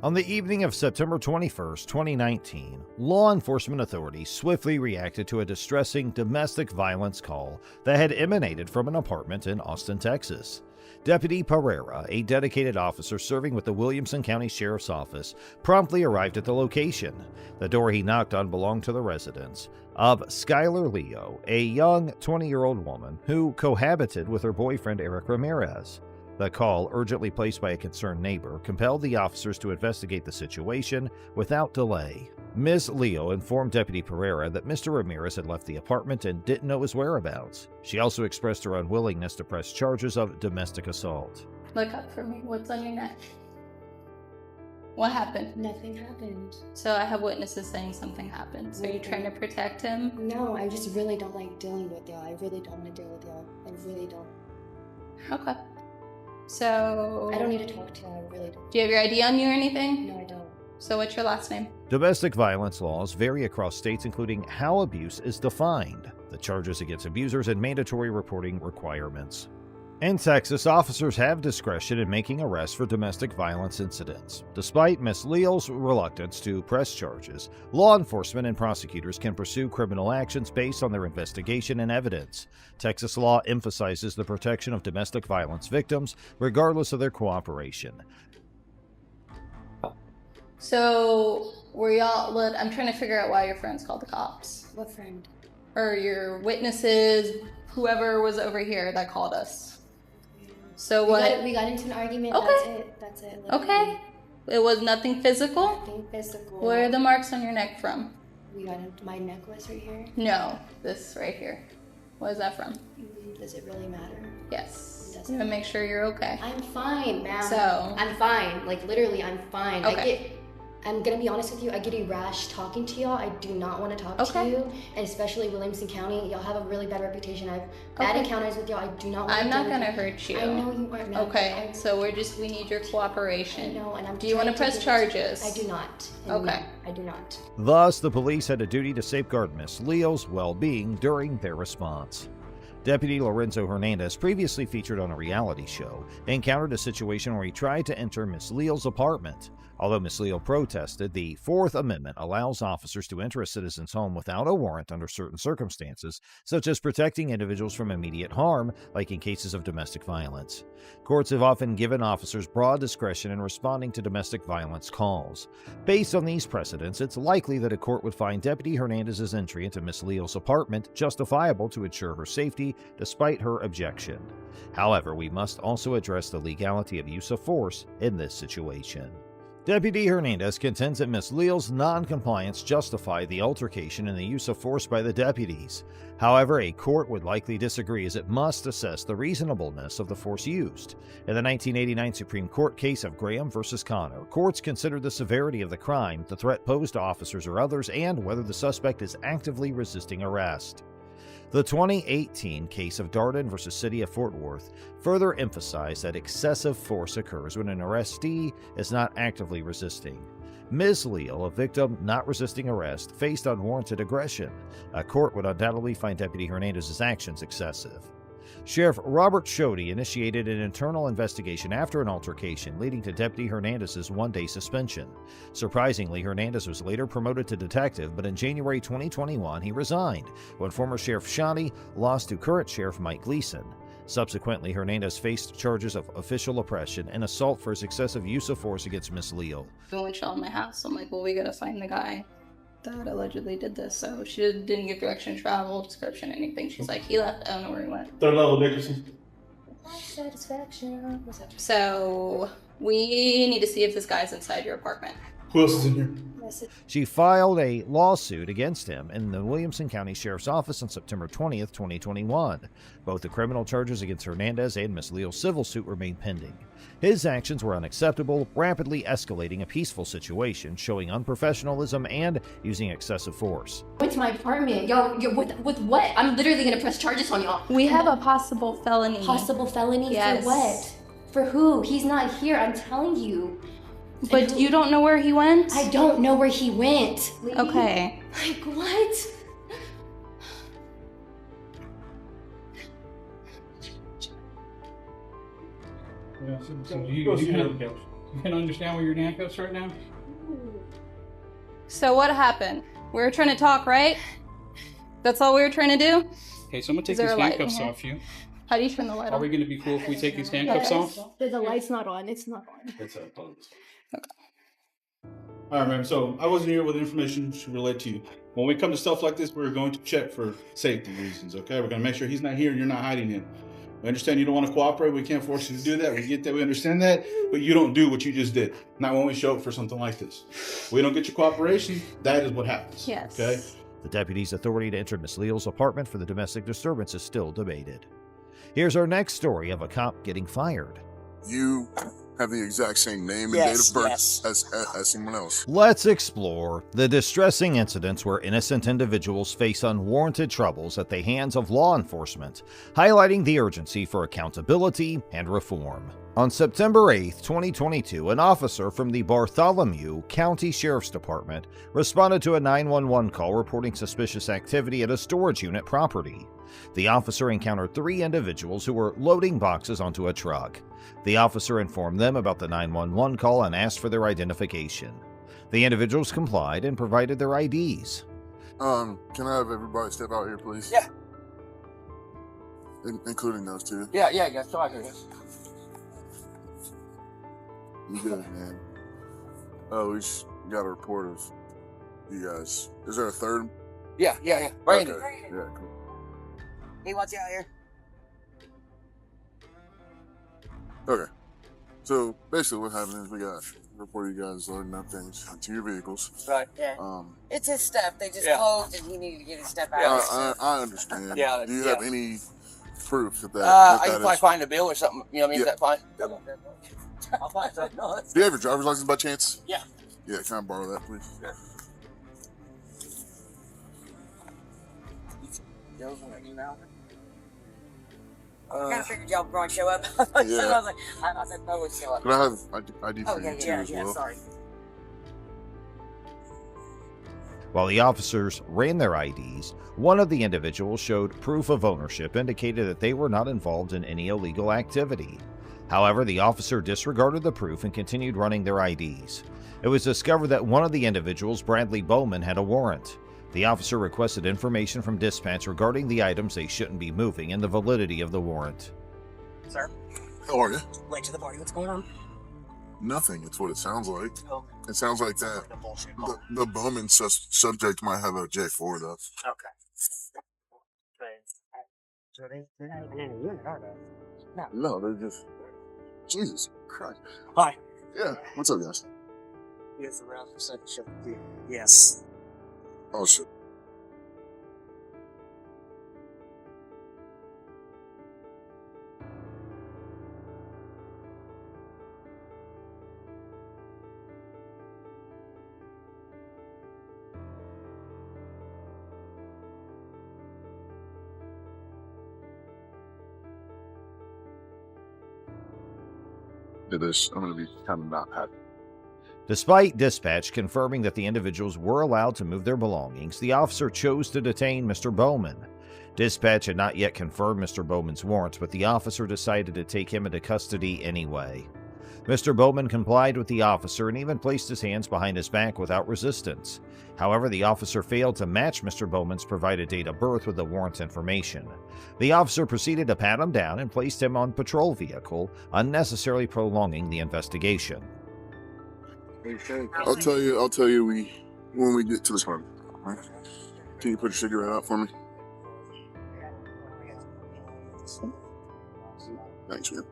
On the evening of September 21st, 2019, law enforcement authorities swiftly reacted to a distressing domestic violence call that had emanated from an apartment in Austin, Texas. Deputy Pereira, a dedicated officer serving with the Williamson County Sheriff's Office, promptly arrived at the location. The door he knocked on belonged to the residence of Skylar Leo, a young 20-year-old woman who cohabited with her boyfriend Eric Ramirez. The call, urgently placed by a concerned neighbor, compelled the officers to investigate the situation without delay. Ms. Leo informed Deputy Pereira that Mr. Ramirez had left the apartment and didn't know his whereabouts. She also expressed her unwillingness to press charges of domestic assault. Look up for me. What's on your neck? What happened? Nothing happened. So I have witnesses saying something happened. So you're trying to protect him? No, I just really don't like dealing with y'all. I really don't want to deal with y'all. I really don't. Okay. So... I don't need to talk to y'all. I really don't. Do you have your ID on you or anything? No, I don't. So what's your last name? Domestic violence laws vary across states, including how abuse is defined, the charges against abusers, and mandatory reporting requirements. In Texas, officers have discretion in making arrests for domestic violence incidents. Despite Ms. Leo's reluctance to press charges, law enforcement and prosecutors can pursue criminal actions based on their investigation and evidence. Texas law emphasizes the protection of domestic violence victims, regardless of their cooperation. So, were y'all... I'm trying to figure out why your friends called the cops. What friend? Or your witnesses, whoever was over here that called us. So what? We got into an argument. Okay. That's it. Literally. Okay. It was nothing physical? Nothing physical. Where are the marks on your neck from? We got into my necklace right here. No, this right here. What is that from? Does it really matter? Yes. Doesn't. To make sure you're okay. I'm fine, ma'am. So. I'm fine. Like literally, I'm fine. Okay. I'm gonna be honest with you, I get irashed talking to y'all. I do not want to talk to you, and especially Williamson County. Y'all have a really bad reputation. I've bad encounters with y'all. I do not want to. I'm not gonna hurt you. I know you are not. Okay, so we need your cooperation. I know, and I'm. Do you want to press charges? I do not. Okay. I do not. Thus, the police had a duty to safeguard Miss Leo's well-being during their response. Deputy Lorenzo Hernandez, previously featured on a reality show, encountered a situation where he tried to enter Miss Leo's apartment. Although Miss Leo protested, the Fourth Amendment allows officers to enter a citizen's home without a warrant under certain circumstances, such as protecting individuals from immediate harm, like in cases of domestic violence. Courts have often given officers broad discretion in responding to domestic violence calls. Based on these precedents, it's likely that a court would find Deputy Hernandez's entry into Miss Leo's apartment justifiable to ensure her safety despite her objection. However, we must also address the legality of use of force in this situation. Deputy Hernandez contends that Ms. Leo's non-compliance justified the altercation and the use of force by the deputies. However, a court would likely disagree, as it must assess the reasonableness of the force used. In the 1989 Supreme Court case of Graham v. Connor, courts considered the severity of the crime, the threat posed to officers or others, and whether the suspect is actively resisting arrest. The 2018 case of Darden v. City of Fort Worth further emphasized that excessive force occurs when an arrestee is not actively resisting. Ms. Leo, a victim not resisting arrest, faced unwarranted aggression. A court would undoubtedly find Deputy Hernandez's actions excessive. Sheriff Robert Shoddy initiated an internal investigation after an altercation, leading to Deputy Hernandez's one-day suspension. Surprisingly, Hernandez was later promoted to detective, but in January 2021, he resigned when former Sheriff Shoddy lost to current Sheriff Mike Gleason. Subsequently, Hernandez faced charges of official oppression and assault for his excessive use of force against Miss Leo. We went to my house. I'm like, well, we gotta find the guy that allegedly did this. So she didn't give direction, travel, description, anything. She's like, he left. I don't know where he went. Third level Dickerson. Satisfaction. What's up? So we need to see if this guy's inside your apartment. Who else is in here? She filed a lawsuit against him in the Williamson County Sheriff's Office on September 20th, 2021. Both the criminal charges against Hernandez and Ms. Leo's civil suit remain pending. His actions were unacceptable, rapidly escalating a peaceful situation, showing unprofessionalism and using excessive force. Went to my apartment. Yo, with what? I'm literally gonna press charges on y'all. We have a possible felony. Possible felony? Yes. For what? For who? He's not here, I'm telling you. But you don't know where he went? I don't know where he went. Okay. Like, what? Yeah, so you handle the couch. You can understand where you're in handcuffs right now? So what happened? We were trying to talk, right? That's all we were trying to do? Okay, so I'm gonna take Is there these a light in handcuffs here? off you. How do you turn the light Are on? we gonna be cool if we take these handcuffs off? The light's not on. It's not on. All right, man. So I wasn't here with information to relate to you. When we come to stuff like this, we're going to check for safety reasons, okay? We're going to make sure he's not here and you're not hiding him. We understand you don't want to cooperate. We can't force you to do that. We get that. We understand that. But you don't do what you just did. Not when we show up for something like this. We don't get your cooperation. That is what happens. Yes. Okay? The deputy's authority to enter Miss Leal's apartment for the domestic disturbance is still debated. Here's our next story of a cop getting fired. You have the exact same name and date of birth as someone else. Let's explore the distressing incidents where innocent individuals face unwarranted troubles at the hands of law enforcement, highlighting the urgency for accountability and reform. On September 8, 2022, an officer from the Bartholomew County Sheriff's Department responded to a 911 call reporting suspicious activity at a storage unit property. The officer encountered 3 individuals who were loading boxes onto a truck. The officer informed them about the 911 call and asked for their identification. The individuals complied and provided their IDs. Can I have everybody step out here, please? Yeah. Including those 2. Yeah, so I hear this. You good, man? Oh, we just got a report of you guys. Is there a third? Yeah. Brandon. Okay. Yeah, cool. He wants you out here. Okay. So basically what happened is we got a report of you guys loading up things into your vehicles. Right. Yeah. It's his stuff. They just closed and he needed to get his stuff out. I understand. Yeah, Do you have any proof that I can probably find a bill or something. You know what I mean? Yeah. Is that fine? I'll find something. No, Do you have your driver's license by chance? Yeah. Yeah, can I borrow that, please? Sure. I figured y'all would probably show up. Yeah. I was like, I said no would show up. Can I have ID for Oh, you too yeah, as well? sorry. While the officers ran their IDs, one of the individuals showed proof of ownership indicated that they were not involved in any illegal activity. However, the officer disregarded the proof and continued running their IDs. It was discovered that one of the individuals, Bradley Bowman, had a warrant. The officer requested information from dispatch regarding the items they shouldn't be moving and the validity of the warrant. Sir, How are you? late to the party. What's going on? Nothing. It's what it sounds like. Oh, It sounds like that. the bullshit call. The Bowman subject might have a J4 though. Okay. No, they're just. Jesus Christ. Hi. Yeah. What's up, guys? Here's the round for second shift. Yes. Oh shit. Did this? I'm gonna be kind of not happy. Despite dispatch confirming that the individuals were allowed to move their belongings, the officer chose to detain Mr. Bowman. Dispatch had not yet confirmed Mr. Bowman's warrants, but the officer decided to take him into custody anyway. Mr. Bowman complied with the officer and even placed his hands behind his back without resistance. However, the officer failed to match Mr. Bowman's provided date of birth with the warrant information. The officer proceeded to pat him down and placed him on patrol vehicle, unnecessarily prolonging the investigation. I'll tell you when we get to this one. Right? Can you put your cigarette out for me? Thanks, man.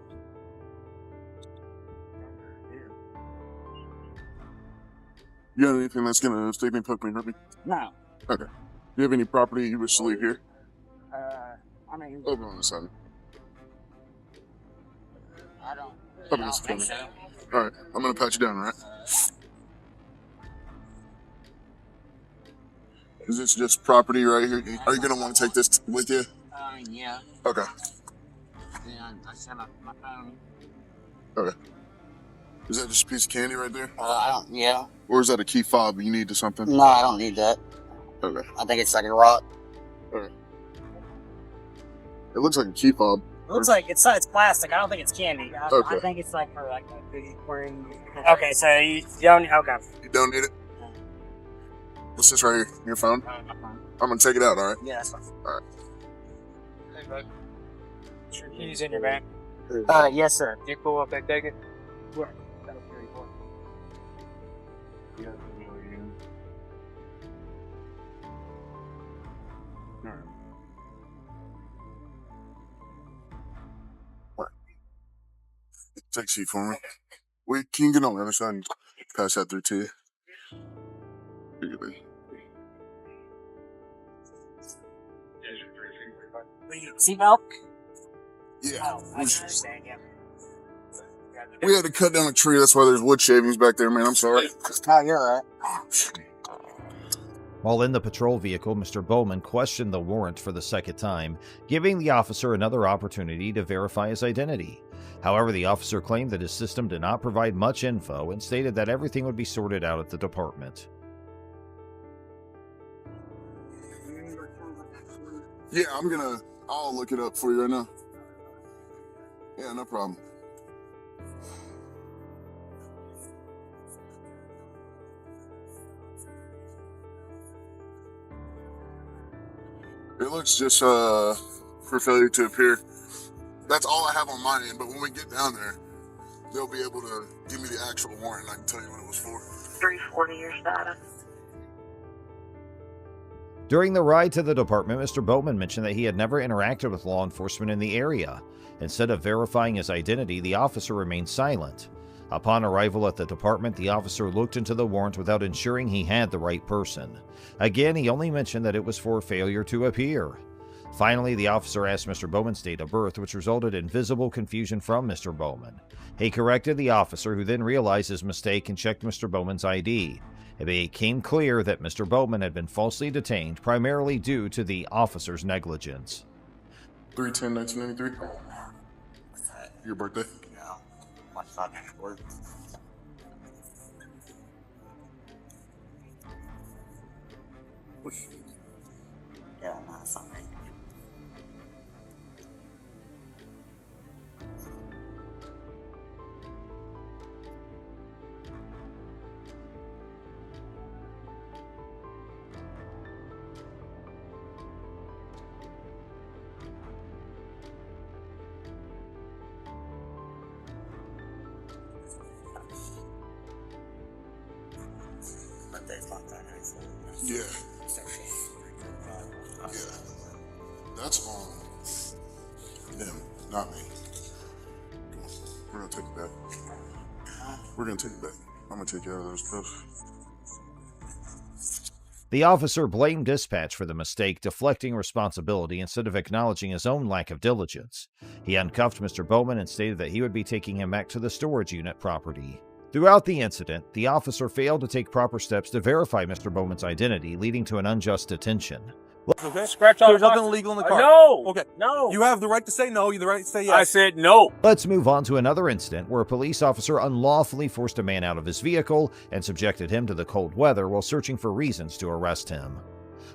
You got anything that's gonna stick me, poke me, hurt me? No. Okay. Do you have any property you wish to leave here? I mean, Over on the side. I don't Up against the think corner. so. Alright, I'm gonna pat you down, alright? Is this just property right here? Are you gonna want to take this with you? Yeah. Okay. Yeah, I set up my phone. Okay. Is that just a piece of candy right there? I don't, yeah. Or is that a key fob you need to something? No, I don't need that. Okay. I think it's like a rock. It looks like a key fob. looks like it's plastic. I don't think it's candy. I think it's like for like wearing. Okay, so you don't. Okay. You don't need it? What's this right here? Your phone? I'm gonna take it out, alright? Yeah, that's fine. Alright. Hey, bud. Your keys in your bag? Yes, sir. You pull up that ticket? Where? Take a seat for me. Wait, can you get on the other side and pass that through to you? Here you go. Seatbelt? Yeah. Oh, I understand, yeah. We had to cut down a tree, that's why there's wood shavings back there, man. I'm sorry. Oh, you're all right. While in the patrol vehicle, Mr. Bowman questioned the warrant for the second time, giving the officer another opportunity to verify his identity. However, the officer claimed that his system did not provide much info and stated that everything would be sorted out at the department. Yeah, I'll look it up for you right now. Yeah, no problem. It looks just for failure to appear. That's all I have on my end, but when we get down there, they'll be able to give me the actual warrant and I can tell you what it was for. 340 your status. During the ride to the department, Mr. Bowman mentioned that he had never interacted with law enforcement in the area. Instead of verifying his identity, the officer remained silent. Upon arrival at the department, the officer looked into the warrant without ensuring he had the right person. Again, he only mentioned that it was for failure to appear. Finally, the officer asked Mr. Bowman's date of birth, which resulted in visible confusion from Mr. Bowman. He corrected the officer, who then realized his mistake and checked Mr. Bowman's ID. It became clear that Mr. Bowman had been falsely detained, primarily due to the officer's negligence. 3/10/1993. Your birthday? No, my son worked. Yeah, no, something. Yeah. Yeah. That's on them, not me. We're gonna take it back. We're gonna take it back. I'm gonna take care of those stuff. The officer blamed dispatch for the mistake, deflecting responsibility instead of acknowledging his own lack of diligence. He uncuffed Mr. Bowman and stated that he would be taking him back to the storage unit property. Throughout the incident, the officer failed to take proper steps to verify Mr. Bowman's identity, leading to an unjust detention. Okay. Scratch out. There's nothing illegal in the car. No. Okay. No. You have the right to say no. You have the right to say yes. I said no. Let's move on to another incident where a police officer unlawfully forced a man out of his vehicle and subjected him to the cold weather while searching for reasons to arrest him.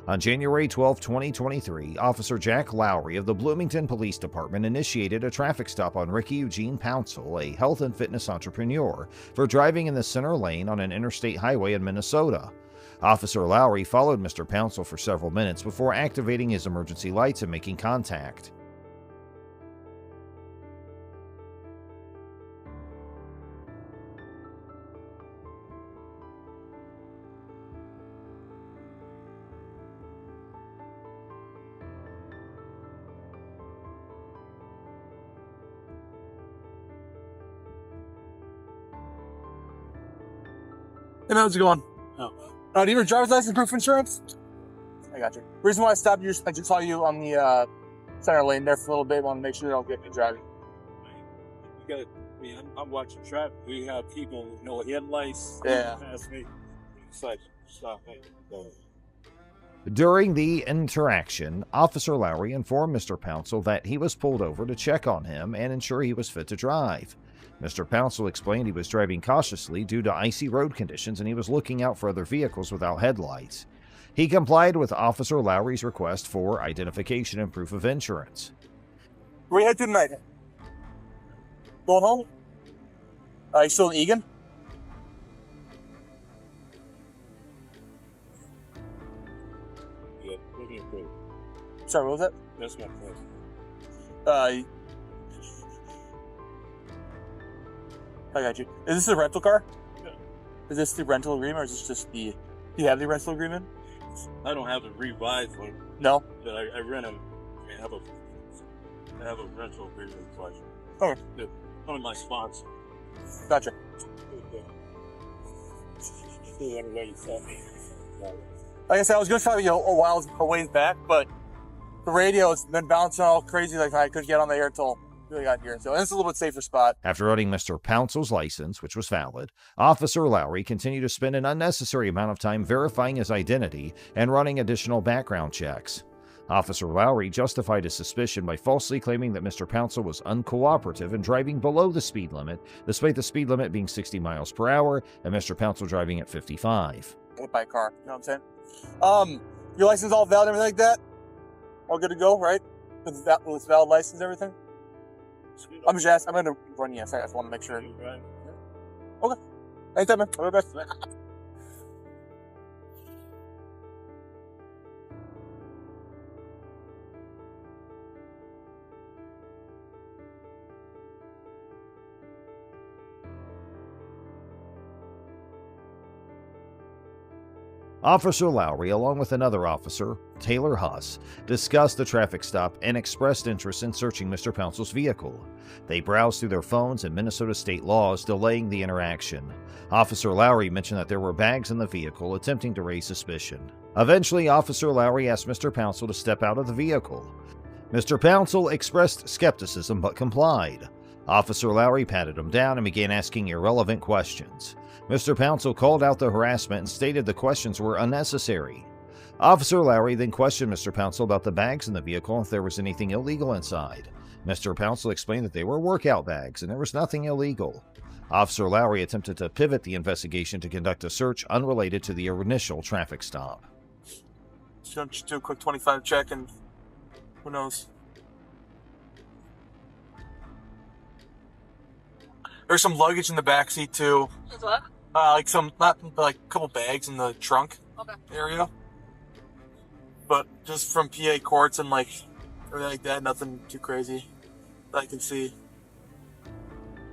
On January 12, 2023, Officer Jack Lowry of the Bloomington Police Department initiated a traffic stop on Ricky Eugene Pouncil, a health and fitness entrepreneur, for driving in the center lane on an interstate highway in Minnesota. Officer Lowry followed Mr. Pouncil for several minutes before activating his emergency lights and making contact. Hey, man, how's it going? Oh. Do you have a driver's license, proof of insurance? I got you. Reason why I stopped you, I just saw you on the center lane there for a little bit. Want to make sure you don't get me driving. You got. I mean, I'm watching traffic. We have people, headlights. Yeah. Past me. It's like, stop. Hey, go. During the interaction, Officer Lowry informed Mr. Pouncil that he was pulled over to check on him and ensure he was fit to drive. Mr. Pouncil explained he was driving cautiously due to icy road conditions and he was looking out for other vehicles without headlights. He complied with Officer Lowry's request for identification and proof of insurance. Where you head to tonight? Going home? You still in Egan? Yeah, looking at good. Sorry, what was that? That's my friend. I got you. Is this a rental car? Yeah. Is this the rental agreement, or is this just the... Do you have the rental agreement? I don't have a revised one. No? But I rent them. I have a rental agreement with Okay. one of my sponsors. Gotcha. Like I said, I was going to try to, a ways back, but the radio's been bouncing all crazy. Like I couldn't get on the air until we got here. So this is a little bit safer spot. After running Mr. Pouncel's license, which was valid, Officer Lowry continued to spend an unnecessary amount of time verifying his identity and running additional background checks. Officer Lowry justified his suspicion by falsely claiming that Mr. Pouncel was uncooperative and driving below the speed limit, despite the speed limit being 60 miles per hour and Mr. Pouncel driving at 55. By car, you know what I'm saying? Your license all valid and everything like that? All good to go, right? With valid license and everything? I'm just asking. I'm going to run yes. I just want to make sure. Okay. Anytime, man. All the best. Officer Lowry, along with another officer, Taylor Huss, discussed the traffic stop and expressed interest in searching Mr. Pouncel's vehicle. They browsed through their phones and Minnesota state laws, delaying the interaction. Officer Lowry mentioned that there were bags in the vehicle, attempting to raise suspicion. Eventually, Officer Lowry asked Mr. Pouncel to step out of the vehicle. Mr. Pouncel expressed skepticism but complied. Officer Lowry patted him down and began asking irrelevant questions. Mr. Pouncel called out the harassment and stated the questions were unnecessary. Officer Lowry then questioned Mr. Pouncel about the bags in the vehicle and if there was anything illegal inside. Mr. Pouncel explained that they were workout bags and there was nothing illegal. Officer Lowry attempted to pivot the investigation to conduct a search unrelated to the initial traffic stop. Just do a quick 25 check and who knows. There's some luggage in the backseat too. What? Like a couple bags in the trunk area. But just from PA courts and everything like that, nothing too crazy that I can see.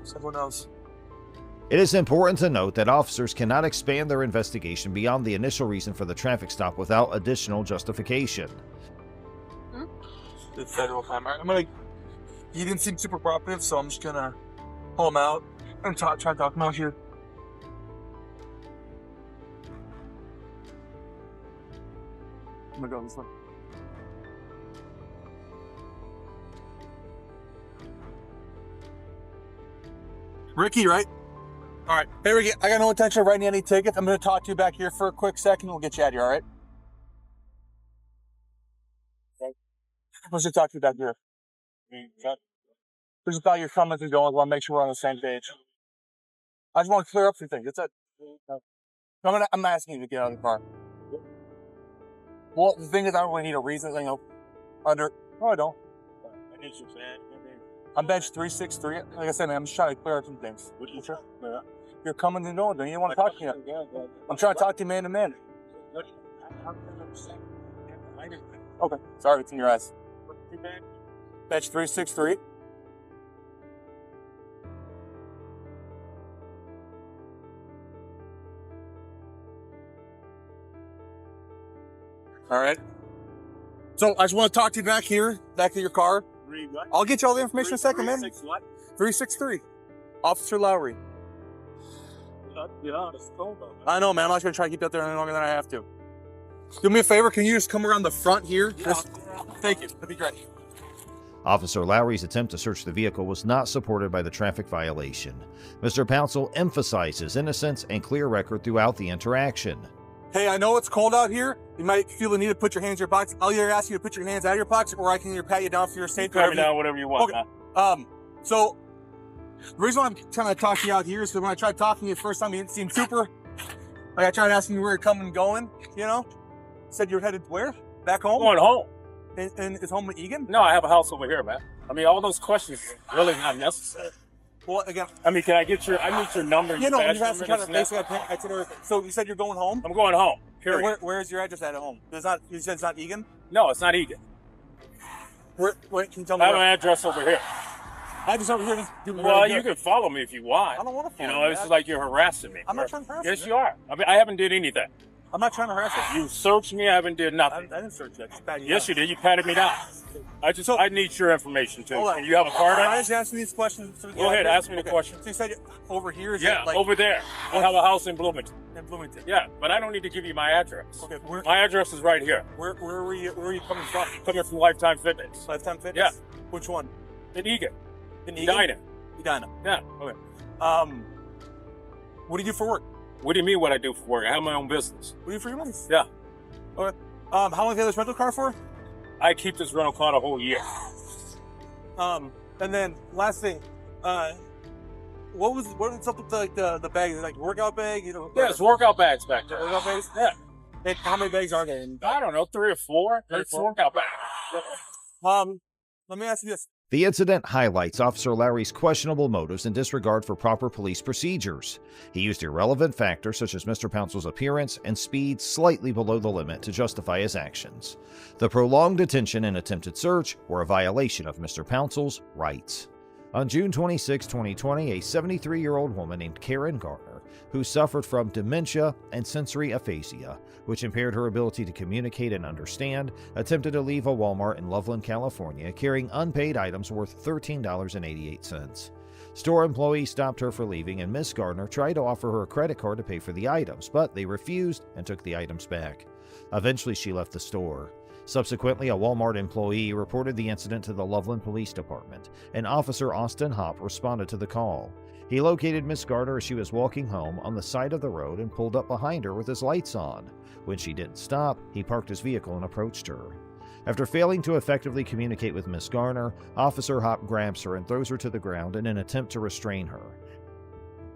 Someone else. It is important to note that officers cannot expand their investigation beyond the initial reason for the traffic stop without additional justification. The federal time. He didn't seem super cooperative, so I'm just gonna pull him out and try to talk him out here. I'm gonna go this way. Ricky, right? All right. Hey, Ricky, I got no intention of writing any tickets. I'm going to talk to you back here for a quick second. We'll get you out of here, all right? Okay. Let's just talk to you back here. Just about your comments and going. I want to make sure we're on the same page. I just want to clear up some things. That's it. I'm asking you to get out of the car. Well, the thing is, I don't really need a reason. No, I don't. I need some sand. I'm bench 363. Like I said, man, I'm just trying to clear up some things. You're coming and going. You don't want to talk to me. I'm trying to talk to you man to man. Okay. Sorry, it's in your eyes. Bench 363. All right. So I just want to talk to you back here, back to your car. I'll get you all the information in a second, man. 363. Officer Lowry. I know, man. I'm not going to try to keep you out there any longer than I have to. Do me a favor. Can you just come around the front here? Thank you. That'd be great. Officer Lowry's attempt to search the vehicle was not supported by the traffic violation. Mr. Pouncel emphasized his innocence and clear record throughout the interaction. Hey, I know it's cold out here. You might feel the need to put your hands in your pockets. I'll either ask you to put your hands out of your pockets, or I can either pat you down for your safety. Pat me down, whatever you want. Okay. So the reason why I'm trying to talk to you out here is because when I tried talking to you the first time, you didn't seem super. I tried asking you where you're coming and going. You know, said you're headed where? Back home? Going home. And is home with Egan? No, I have a house over here, man. I mean, all those questions are really not necessary. Well, again, I mean, can I get I need your number. you know, you're asking kind of badge basic itinerary. So you said you're going home? I'm going home. Period. Where's your address at home? You said it's not Egan? No, it's not Egan. Wait, can you tell me? I have an address over here. Address over here? Well, you can follow me if you want. I don't want to follow you. Know, it's like you're harassing me. I'm not trying to harass you. Yes, you are. I mean, I haven't did anything. I'm not trying to harass you. You searched me. I haven't did nothing. I didn't search you. Yes, you did. You patted me down. I need your information too. And you have a card on? I just asked me these questions. Go ahead, ask me the question. So you said over here is yeah, over there. I have a house in Bloomington. In Bloomington. Yeah, but I don't need to give you my address. Okay, my address is right here. Where are you coming from? Coming from Lifetime Fitness. Lifetime Fitness? Yeah. Which one? In Egan. In Egan? Edina. Yeah. Okay. What do you do for work? What do you mean what I do for work? I have my own business. What do you do for your money? Yeah. Okay. How long have you had this rental car for? I keep this rental car a whole year. And then last thing, what's up with the bag? Like workout bag? You know? Yeah, it's workout bags back there. Workout bags? Yeah. And how many bags are there? I don't know, 3 or 4. It's workout bags. Let me ask you this. The incident highlights Officer Lowry's questionable motives and disregard for proper police procedures. He used irrelevant factors such as Mr. Pouncil's appearance and speed slightly below the limit to justify his actions. The prolonged detention and attempted search were a violation of Mr. Pouncil's rights. On June 26, 2020, a 73-year-old woman named Karen Garner, who suffered from dementia and sensory aphasia, which impaired her ability to communicate and understand, attempted to leave a Walmart in Loveland, California, carrying unpaid items worth $13.88. Store employees stopped her for leaving, and Miss Gardner tried to offer her a credit card to pay for the items, but they refused and took the items back. Eventually, she left the store. Subsequently, a Walmart employee reported the incident to the Loveland Police Department, and Officer Austin Hopp responded to the call. He located Miss Gardner as she was walking home on the side of the road and pulled up behind her with his lights on. When she didn't stop, he parked his vehicle and approached her. After failing to effectively communicate with Miss Garner, Officer Hopp grabs her and throws her to the ground in an attempt to restrain her.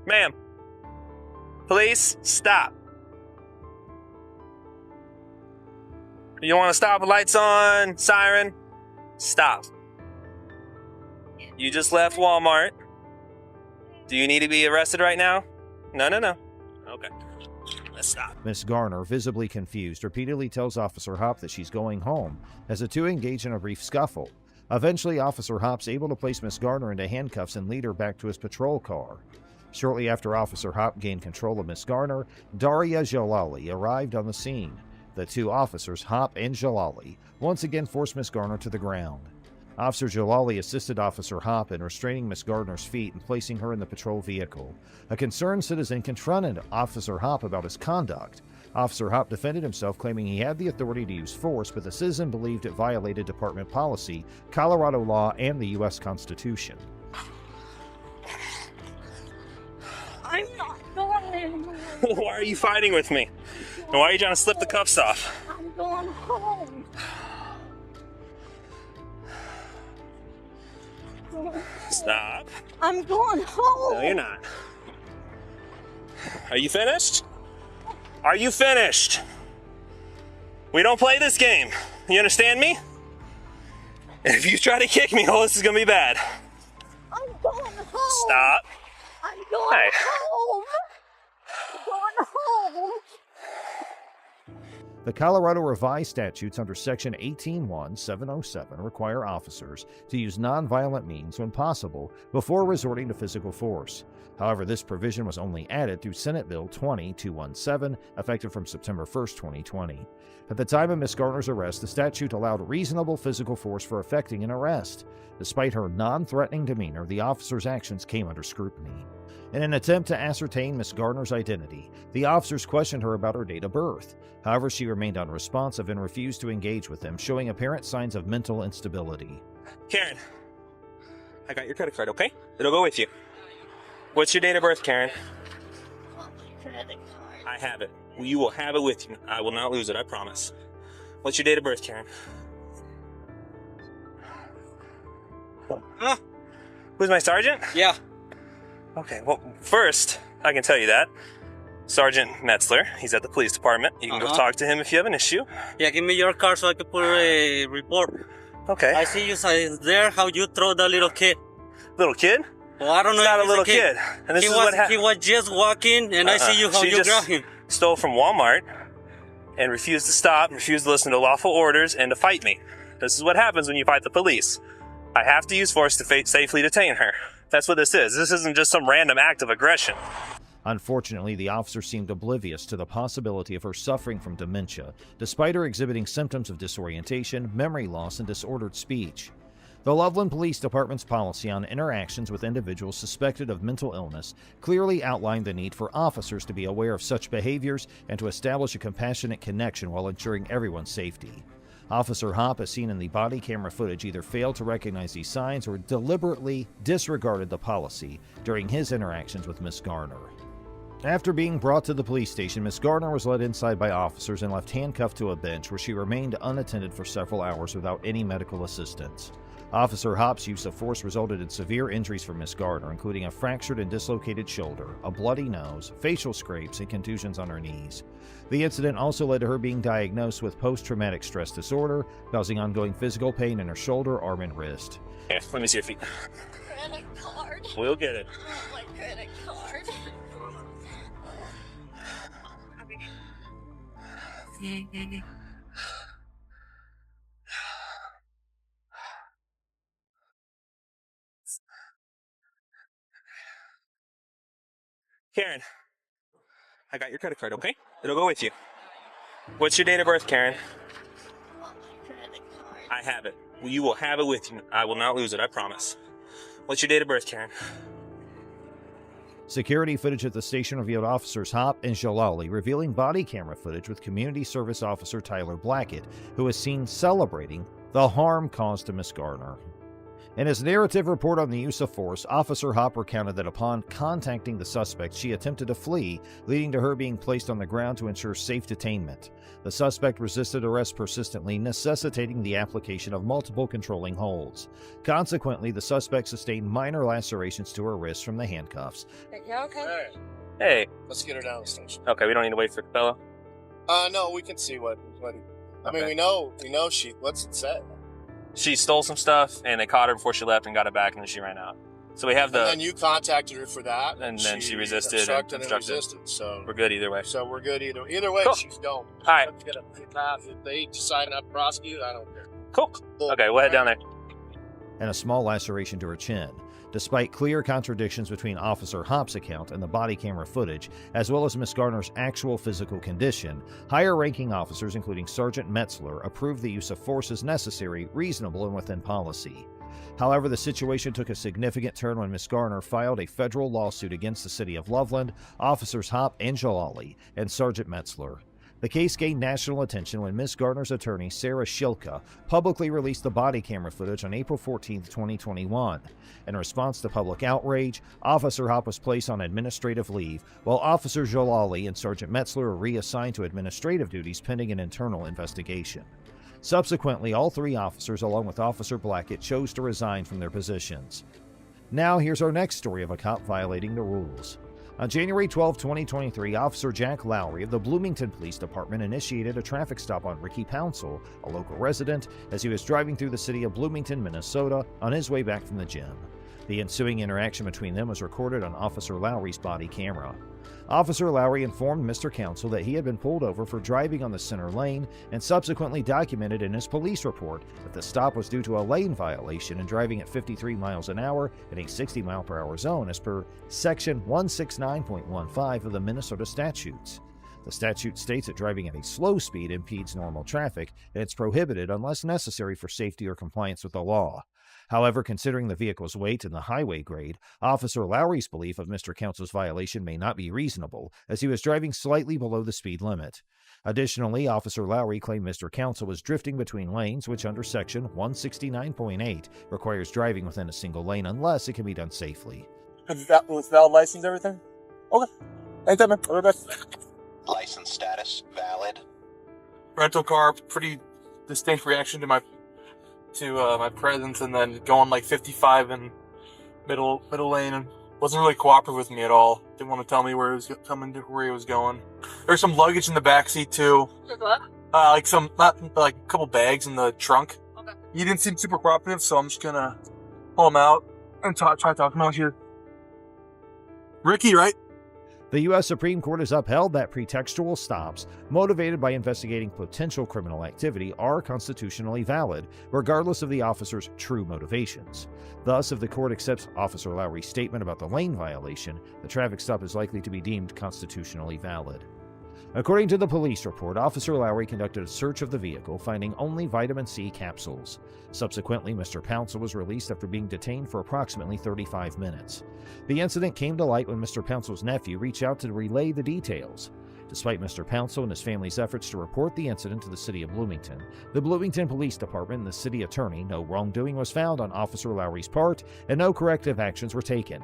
Ma'am, police, stop. You want to stop with lights on, siren? Stop. You just left Walmart. Do you need to be arrested right now? No. Okay. Let's stop. Miss Garner, visibly confused, repeatedly tells Officer Hopp that she's going home, as the two engage in a brief scuffle. Eventually, Officer Hopp's able to place Miss Garner into handcuffs and lead her back to his patrol car. Shortly after Officer Hopp gained control of Miss Garner, Daria Jalali arrived on the scene. The two officers, Hopp and Jalali, once again forced Miss Garner to the ground. Officer Jalali assisted Officer Hopp in restraining Miss Gardner's feet and placing her in the patrol vehicle. A concerned citizen confronted Officer Hopp about his conduct. Officer Hopp defended himself, claiming he had the authority to use force, but the citizen believed it violated department policy, Colorado law, and the U.S. Constitution. I'm not going anymore. Why are you fighting with me? And why are you trying to slip the cuffs off? I'm going home. Stop. I'm going home. No, you're not. Are you finished? Are you finished? We don't play this game. You understand me? And if you try to kick me, this is gonna be bad. I'm going home. Stop. I'm going home. I'm going home. The Colorado revised statutes under Section 18.1.707 require officers to use nonviolent means when possible before resorting to physical force. However, this provision was only added through Senate Bill 20-217, effective from September 1, 2020. At the time of Miss Gardner's arrest, the statute allowed reasonable physical force for effecting an arrest. Despite her non-threatening demeanor, the officer's actions came under scrutiny. In an attempt to ascertain Miss Gardner's identity, the officers questioned her about her date of birth. However, she remained unresponsive and refused to engage with them, showing apparent signs of mental instability. Karen, I got your credit card, okay? It'll go with you. What's your date of birth, Karen? I have it. You will have it with you. I will not lose it, I promise. What's your date of birth, Karen? Who's my sergeant? Yeah. Okay, well, first, I can tell you that. Sergeant Metzler, he's at the police department. You can go talk to him if you have an issue. Yeah, give me your card so I can put a report. Okay. I see you there. How you throw the little kid? Little kid? Well, I don't know. It's not if a he's little kid. And this he is was, what happened. He was just walking, and I see you how She you just grab him. stole from Walmart and refused to stop, refused to listen to lawful orders, and to fight me. This is what happens when you fight the police. I have to use force to safely detain her. That's what this is. This isn't just some random act of aggression. Unfortunately, the officer seemed oblivious to the possibility of her suffering from dementia, despite her exhibiting symptoms of disorientation, memory loss, and disordered speech. The Loveland Police Department's policy on interactions with individuals suspected of mental illness clearly outlined the need for officers to be aware of such behaviors and to establish a compassionate connection while ensuring everyone's safety. Officer Hopp, as seen in the body camera footage, either failed to recognize these signs or deliberately disregarded the policy during his interactions with Miss Garner. After being brought to the police station, Miss Garner was led inside by officers and left handcuffed to a bench where she remained unattended for several hours without any medical assistance. Officer Hopp's use of force resulted in severe injuries for Miss Garner, including a fractured and dislocated shoulder, a bloody nose, facial scrapes, and contusions on her knees. The incident also led to her being diagnosed with post-traumatic stress disorder, causing ongoing physical pain in her shoulder, arm, and wrist. Here, let me see your feet. Credit card. We'll get it. Oh, my credit card. Karen, I got your credit card, okay? It'll go with you. What's your date of birth, Karen? I have it. You will have it with you. I will not lose it, I promise. What's your date of birth, Karen? Security footage at the station revealed officers Hopp and Jalali revealing body camera footage with community service officer Tyler Blackett, who was seen celebrating the harm caused to Miss Garner. In his narrative report on the use of force, Officer Hopp recounted that upon contacting the suspect, she attempted to flee, leading to her being placed on the ground to ensure safe detainment. The suspect resisted arrest persistently, necessitating the application of multiple controlling holds. Consequently, the suspect sustained minor lacerations to her wrists from the handcuffs. You okay? Hey. Let's get her down the station. Okay, we don't need to wait for Capella. No, we can see what I mean, Okay. we know what's it say. She stole some stuff, and they caught her before she left and got it back, and then she ran out. So we have the... And then you contacted her for that. And then she resisted Obstructed and and resisted, so... We're good either way. So we're good either way, Cool. she's going. All right. If they decide not to prosecute, I don't care. Cool. Okay, we'll head down there. And a small laceration to her chin. Despite clear contradictions between Officer Hopp's account and the body camera footage, as well as Miss Garner's actual physical condition, higher-ranking officers, including Sergeant Metzler, approved the use of force as necessary, reasonable, and within policy. However, the situation took a significant turn when Miss Garner filed a federal lawsuit against the city of Loveland, Officers Hopp and Jalali, and Sergeant Metzler. The case gained national attention when Miss Garner's attorney, Sarah Shilka, publicly released the body camera footage on April 14, 2021. In response to public outrage, Officer Hopp was placed on administrative leave, while Officer Jalali and Sergeant Metzler were reassigned to administrative duties pending an internal investigation. Subsequently, all three officers, along with Officer Blackett, chose to resign from their positions. Now, here's our next story of a cop violating the rules. On January 12, 2023, Officer Jack Lowry of the Bloomington Police Department initiated a traffic stop on Ricky Pouncil, a local resident, as he was driving through the city of Bloomington, Minnesota, on his way back from the gym. The ensuing interaction between them was recorded on Officer Lowry's body camera. Officer Lowry informed Mr. Council that he had been pulled over for driving on the center lane and subsequently documented in his police report that the stop was due to a lane violation and driving at 53 miles an hour in a 60-mile-per-hour zone as per Section 169.15 of the Minnesota statutes. The statute states that driving at a slow speed impedes normal traffic and it's prohibited unless necessary for safety or compliance with the law. However, considering the vehicle's weight and the highway grade, Officer Lowry's belief of Mr. Council's violation may not be reasonable, as he was driving slightly below the speed limit. Additionally, Officer Lowry claimed Mr. Council was drifting between lanes, which under Section 169.8 requires driving within a single lane unless it can be done safely. With valid license, everything? Okay. Anytime, man. All right, back. License status valid. Rental car, pretty distinct reaction to my presence, and then going like 55 in middle lane, and wasn't really cooperative with me at all. Didn't want to tell me where he was coming to, where he was going. There's some luggage in the back seat too. What? Like a couple bags in the trunk. Okay. You didn't seem super cooperative, so I'm just gonna pull him out and try talking out here. Ricky, right? The U.S. Supreme Court has upheld that pretextual stops motivated by investigating potential criminal activity are constitutionally valid, regardless of the officer's true motivations. Thus, if the court accepts Officer Lowry's statement about the lane violation, the traffic stop is likely to be deemed constitutionally valid. According to the police report, Officer Lowry conducted a search of the vehicle, finding only vitamin C capsules. Subsequently, Mr. Pouncil was released after being detained for approximately 35 minutes. The incident came to light when Mr. Pouncil's nephew reached out to relay the details. Despite Mr. Pouncil and his family's efforts to report the incident to the city of Bloomington, the Bloomington Police Department and the city attorney, no wrongdoing was found on Officer Lowry's part and no corrective actions were taken.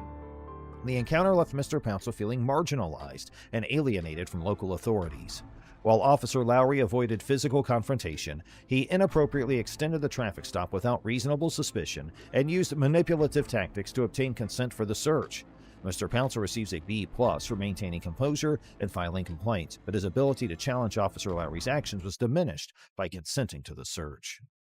The encounter left Mr. Pouncil feeling marginalized and alienated from local authorities. While Officer Lowry avoided physical confrontation, he inappropriately extended the traffic stop without reasonable suspicion and used manipulative tactics to obtain consent for the search. Mr. Pouncil receives a B+ for maintaining composure and filing complaints, but his ability to challenge Officer Lowry's actions was diminished by consenting to the search.